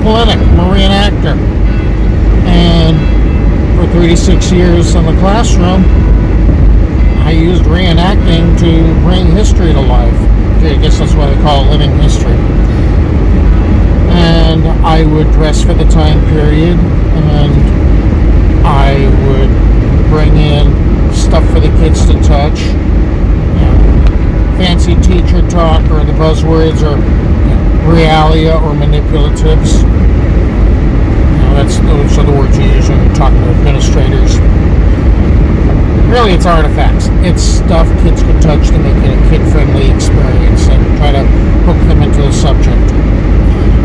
clinic. I'm a reenactor. And for 36 years in the classroom, I used reenacting to bring history to life. I guess that's why they call it living history. And I would dress for the time period, and I would bring in stuff for the kids to touch. Fancy teacher talk, or the buzzwords, or realia or manipulatives. Those are the words you use when you're talking to administrators. Really, it's artifacts. It's stuff kids could touch to make it a kid-friendly experience and try to hook them into the subject.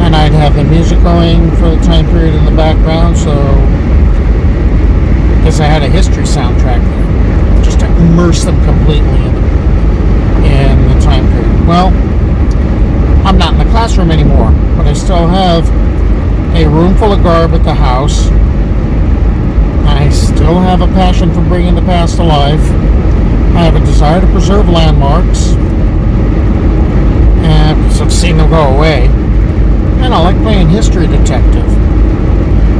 And I'd have the music going for the time period in the background, so I guess I had a history soundtrack there, just to immerse them completely in the time period. Well, I'm not in the classroom anymore, but I still have a room full of garb at the house. I still have a passion for bringing the past to life. I have a desire to preserve landmarks, and because I've seen them go away. And I like playing history detective.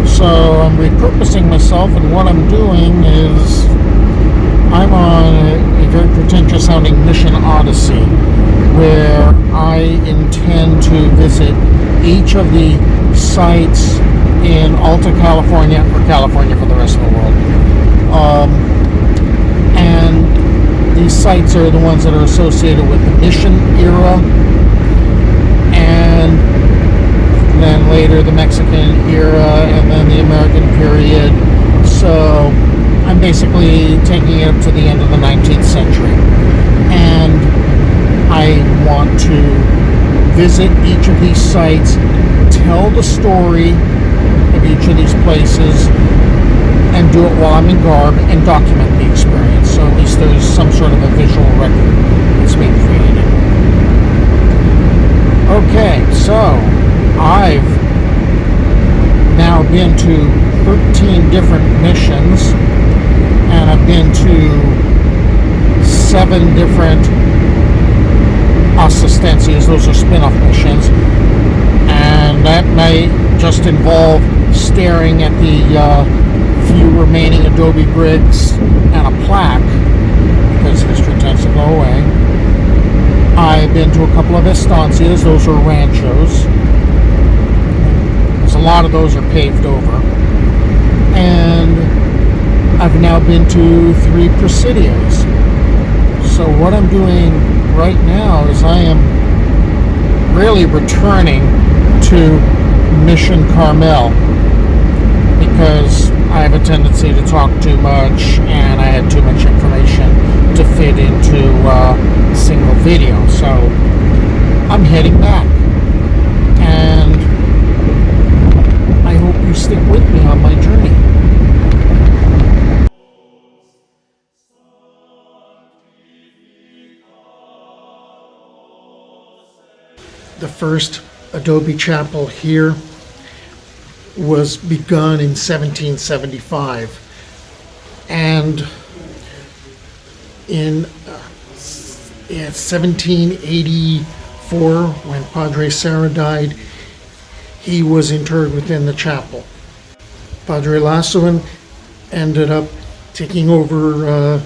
So I'm repurposing myself, and what I'm doing is I'm on a very pretentious sounding mission Odyssey, where I intend to visit each of the sites in Alta California, or California for the rest of the world. And these sites are the ones that are associated with the mission era, and then later the Mexican era, and then the American period. So I'm basically taking it up to the end of the 19th century. And I want to visit each of these sites, tell the story of each of these places, and do it while I'm in garb and document the experience. So at least there's some sort of a visual record that's being created. Okay, so I've now been to 13 different missions, and I've been to 7 different assistencias. Those are spin-off missions, and that might just involve staring at the few remaining adobe bricks and a plaque, because history tends to go away. I've been to a couple of estancias. Those are ranchos. A lot of those are paved over. And I've now been to 3 presidios. So what I'm doing right now is I am really returning to Mission Carmel, because I have a tendency to talk too much, and I had too much information to fit into a single video. So I'm heading back, and I hope you stick with me on my journey. The first adobe chapel here was begun in 1775, and in 1784, when Padre Serra died, he was interred within the chapel. Padre Lasuén ended up taking over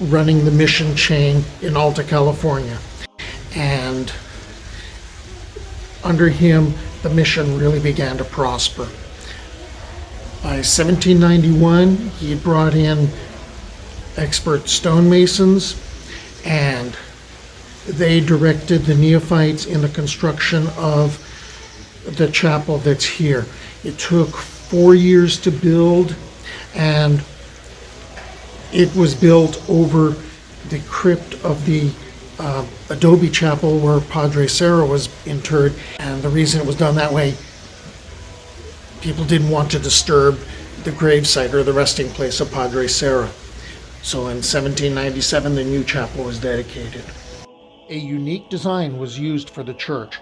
running the mission chain in Alta California, and under him the mission really began to prosper. By 1791, he brought in expert stonemasons, and they directed the neophytes in the construction of the chapel that's here. It took 4 years to build, and it was built over the crypt of the adobe chapel where Padre Serra was interred. And the reason it was done that way, people didn't want to disturb the gravesite or the resting place of Padre Serra. So in 1797, the new chapel was dedicated. A unique design was used for the church.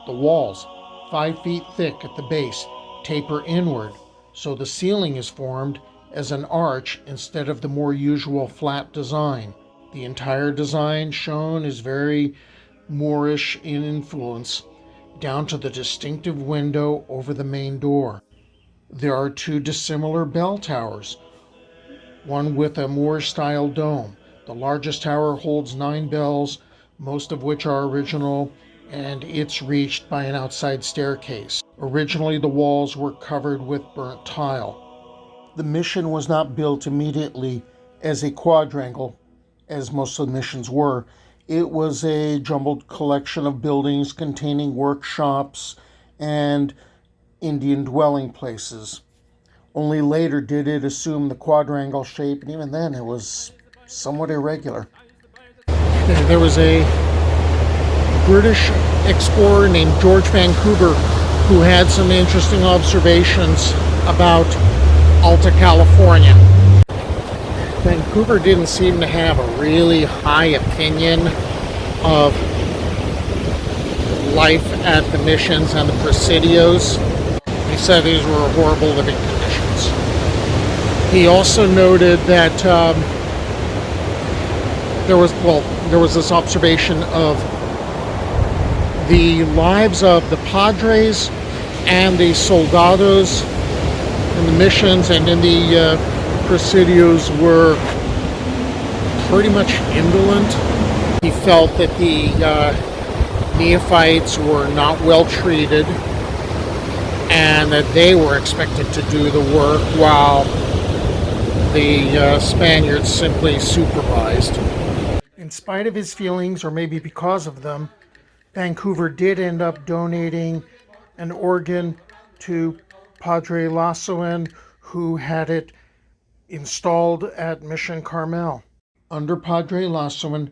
The walls, 5 feet thick at the base, taper inward, so the ceiling is formed as an arch instead of the more usual flat design. The entire design shown is very Moorish in influence. down to the distinctive window over the main door. There are two dissimilar bell towers, one with a Moorish-style dome. The largest tower holds 9 bells, most of which are original, and it's reached by an outside staircase. Originally, the walls were covered with burnt tile. The mission was not built immediately as a quadrangle, as most of the missions were. It was a jumbled collection of buildings containing workshops and Indian dwelling places. Only later did it assume the quadrangle shape, and even then it was somewhat irregular. There was a British explorer named George Vancouver who had some interesting observations about Alta California. Vancouver didn't seem to have a really high opinion of life at the missions and the Presidios. He said these were horrible living conditions. He also noted that there was this observation of the lives of the padres and the soldados in the missions and in the Presidios were pretty much indolent. He felt that the neophytes were not well treated and that they were expected to do the work while the Spaniards simply supervised. In spite of his feelings, or maybe because of them, Vancouver did end up donating an organ to Padre Lasuén, who had it installed at Mission Carmel. Under Padre Lasuén,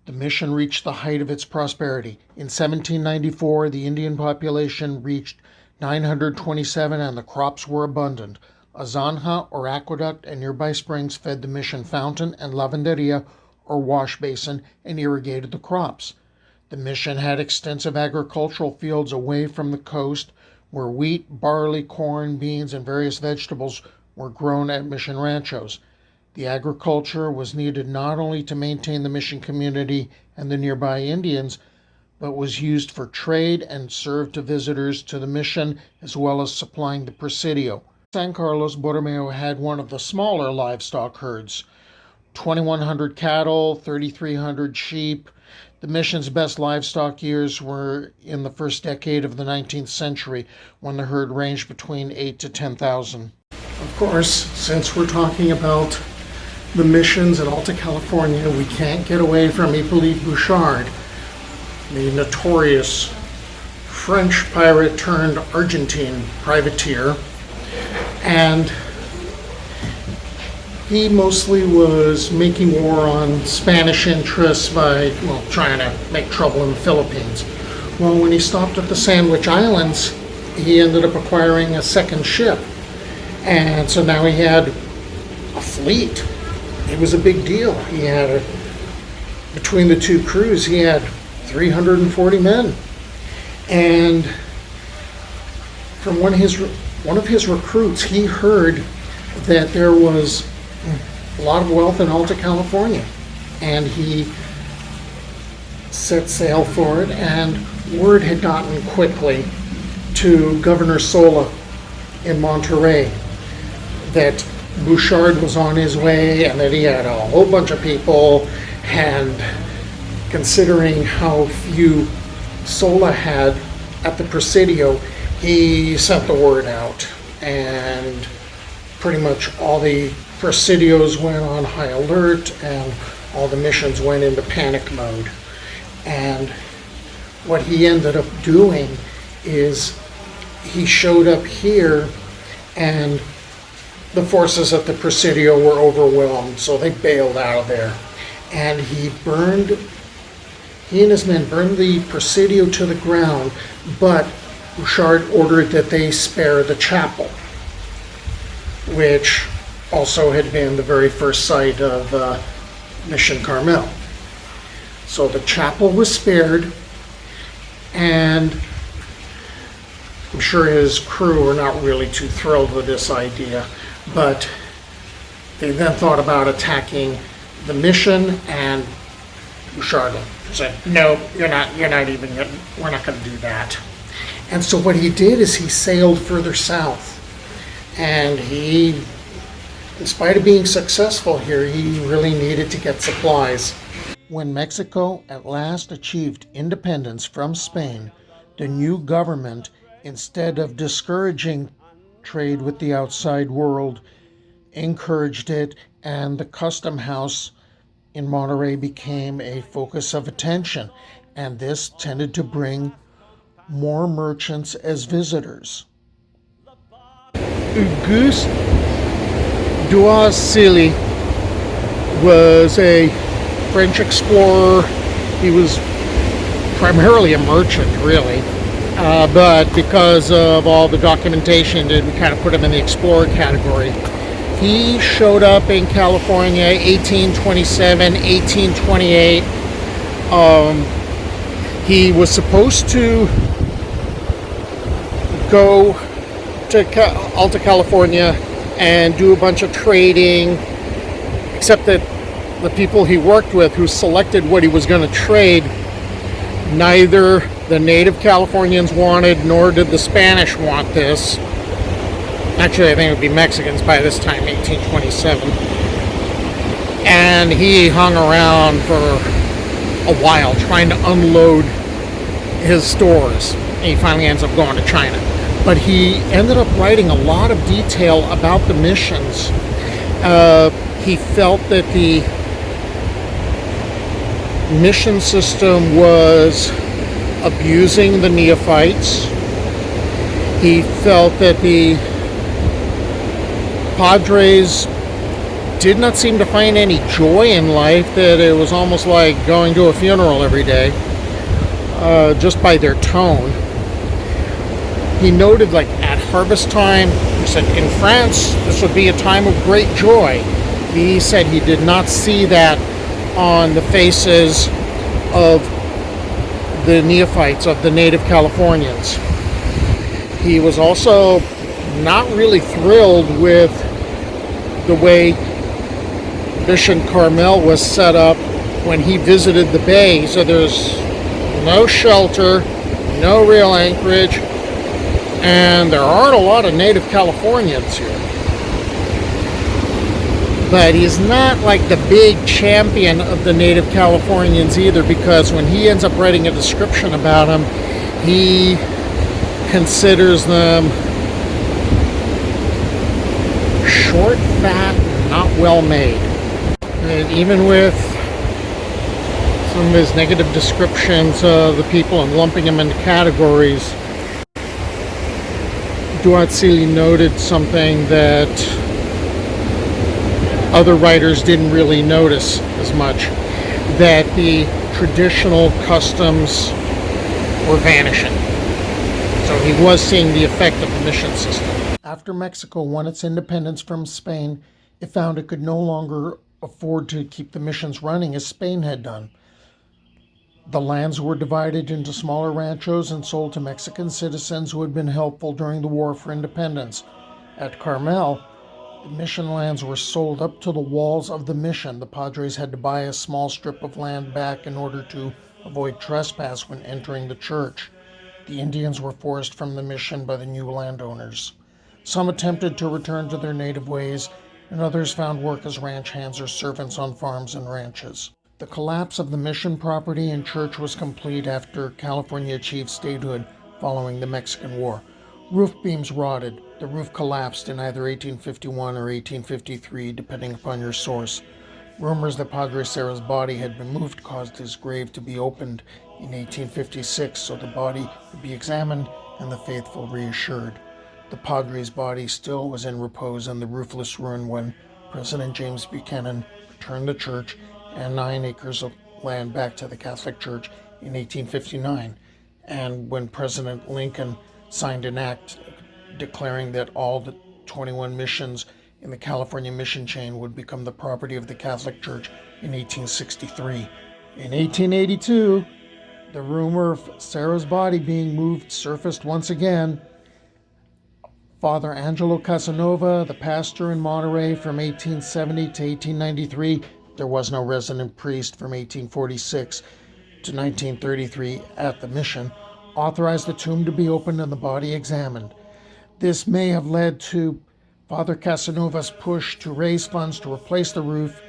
the mission reached the height of its prosperity. In 1794, the Indian population reached 927 and the crops were abundant. A zanja or aqueduct and nearby springs fed the mission fountain and lavanderia or wash basin and irrigated the crops. The mission had extensive agricultural fields away from the coast where wheat, barley, corn, beans, and various vegetables were grown at mission ranchos. The agriculture was needed not only to maintain the mission community and the nearby Indians, but was used for trade and served to visitors to the mission as well as supplying the Presidio. San Carlos, Borroméo had one of the smaller livestock herds, 2,100 cattle, 3,300 sheep. The mission's best livestock years were in the first decade of the 19th century, when the herd ranged between 8 to 10,000. Of course, since we're talking about the missions in Alta California, we can't get away from Hippolyte Bouchard, the notorious French pirate turned Argentine privateer. And he mostly was making war on Spanish interests by, trying to make trouble in the Philippines. Well, when he stopped at the Sandwich Islands, he ended up acquiring a second ship. And so now he had a fleet. It was a big deal. He had, between the two crews, he had 340 men. And from one of his recruits, he heard that there was a lot of wealth in Alta California, and he set sail for it, and word had gotten quickly to Governor Sola in Monterey that Bouchard was on his way and that he had a whole bunch of people, and considering how few Sola had at the Presidio, he sent the word out, and pretty much all the Presidios went on high alert and all the missions went into panic mode. And what he ended up doing is he showed up here and the forces at the Presidio were overwhelmed, so they bailed out of there. And he and his men burned the Presidio to the ground, but Bouchard ordered that they spare the chapel, which also had been the very first site of Mission Carmel. So the chapel was spared, and I'm sure his crew were not really too thrilled with this idea, but they then thought about attacking the mission, and Bouchard said, "No, we're not going to do that." And so what he did is he sailed further south. And he, in spite of being successful here, he really needed to get supplies. When Mexico at last achieved independence from Spain, the new government, instead of discouraging trade with the outside world, encouraged it, and the custom house in Monterey became a focus of attention, and this tended to bring more merchants as visitors. Auguste Duas-Silly was a French explorer. He was primarily a merchant, really, but because of all the documentation, we kind of put him in the explorer category. He showed up in California 1827, 1828. He was supposed to go to Alta California and do a bunch of trading, except that the people he worked with who selected what he was going to trade, neither the native Californians wanted nor did the Spanish want this. Actually, I think it would be Mexicans by this time, 1827. And he hung around for a while trying to unload his stores. And he finally ends up going to China. But he ended up writing a lot of detail about the missions. He felt that the mission system was abusing the neophytes. He felt that the Padres did not seem to find any joy in life, that it was almost like going to a funeral every day, just by their tone. He noted, like, at harvest time, he said, in France, this would be a time of great joy. He said he did not see that on the faces of the neophytes, of the native Californians. He was also not really thrilled with the way Mission Carmel was set up when he visited the bay. So there's no shelter, no real anchorage, and there aren't a lot of native Californians here. But he's not like the big champion of the native Californians either, because when he ends up writing a description about them, he considers them short, fat, not well made. And even with some of his negative descriptions of the people and lumping them into categories, Duas-Silly noted something that other writers didn't really notice as much, that the traditional customs were vanishing. So he was seeing the effect of the mission system. After Mexico won its independence from Spain, it found it could no longer afford to keep the missions running as Spain had done. The lands were divided into smaller ranchos and sold to Mexican citizens who had been helpful during the War for Independence. At Carmel, the mission lands were sold up to the walls of the mission. The Padres had to buy a small strip of land back in order to avoid trespass when entering the church. The Indians were forced from the mission by the new landowners. Some attempted to return to their native ways, and others found work as ranch hands or servants on farms and ranches. The collapse of the mission property and church was complete after California achieved statehood following the Mexican War. Roof beams rotted. The roof collapsed in either 1851 or 1853, depending upon your source. Rumors that Padre Serra's body had been moved caused his grave to be opened in 1856 so the body could be examined and the faithful reassured. The Padre's body still was in repose in the roofless ruin when President James Buchanan returned the church and 9 acres of land back to the Catholic Church in 1859, and when President Lincoln signed an act declaring that all the 21 missions in the California mission chain would become the property of the Catholic Church in 1863. In 1882, the rumor of Serra's body being moved surfaced once again. Father Angelo Casanova, the pastor in Monterey from 1870 to 1893, there was no resident priest from 1846 to 1933 at the mission, authorized the tomb to be opened and the body examined. This may have led to Father Casanova's push to raise funds to replace the roof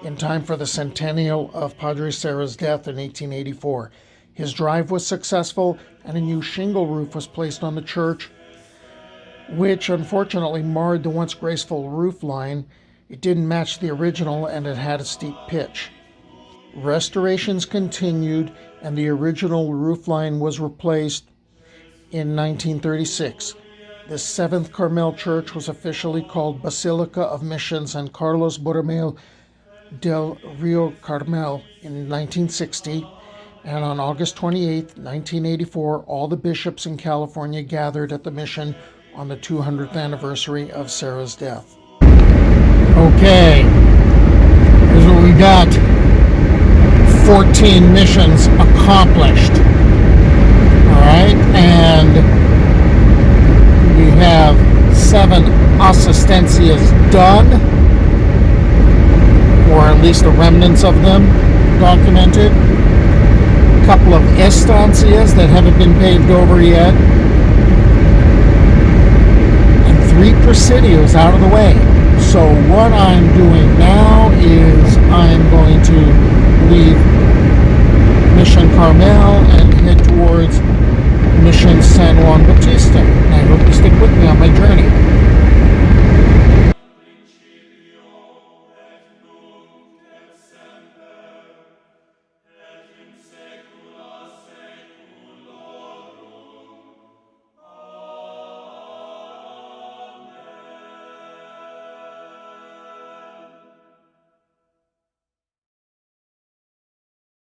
in time for the centennial of Padre Serra's death in 1884. His drive was successful, and a new shingle roof was placed on the church, which unfortunately marred the once graceful roof line. It didn't match the original, and it had a steep pitch. Restorations continued, and the original roof line was replaced in 1936. The Seventh Carmel Church was officially called Basilica of Mission San Carlos Borroméo del Rio Carmel in 1960, and on August 28, 1984, all the bishops in California gathered at the mission on the 200th anniversary of Serra's death. Okay, here's what we got. 14 missions accomplished. Alright, and we have 7 assistencias done, or at least the remnants of them documented. A couple of estancias that haven't been paved over yet, and 3 presidios out of the way. So what I'm doing now is I'm going to leave Mission Carmel and head towards Mission San Juan Bautista. I hope you stick with me on my journey.